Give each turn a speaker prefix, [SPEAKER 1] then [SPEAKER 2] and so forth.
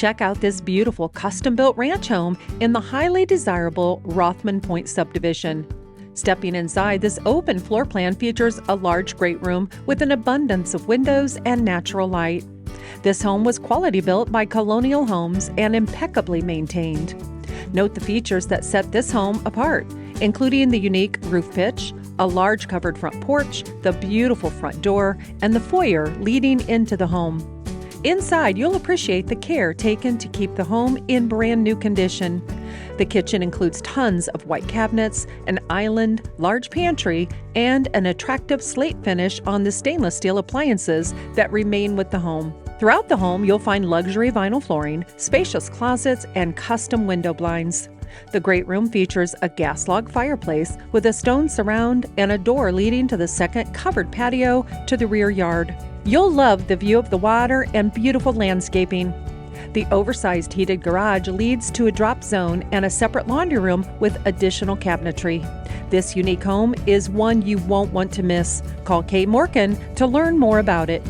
[SPEAKER 1] Check out this beautiful custom-built ranch home in the highly desirable Rothman Point subdivision. Stepping inside, this open floor plan features a large great room with an abundance of windows and natural light. This home was quality built by Colonial Homes and impeccably maintained. Note the features that set this home apart, including the unique roof pitch, a large covered front porch, the beautiful front door, and the foyer leading into the home. Inside, you'll appreciate the care taken to keep the home in brand new condition. The kitchen includes tons of white cabinets, an island, large pantry, and an attractive slate finish on the stainless steel appliances that remain with the home. Throughout the home, you'll find luxury vinyl flooring, spacious closets, and custom window blinds. The great room features a gas log fireplace with a stone surround and a door leading to the second covered patio to the rear yard. You'll love the view of the water and beautiful landscaping. The oversized heated garage leads to a drop zone and a separate laundry room with additional cabinetry. This unique home is one you won't want to miss. Call Kay Morgan to learn more about it.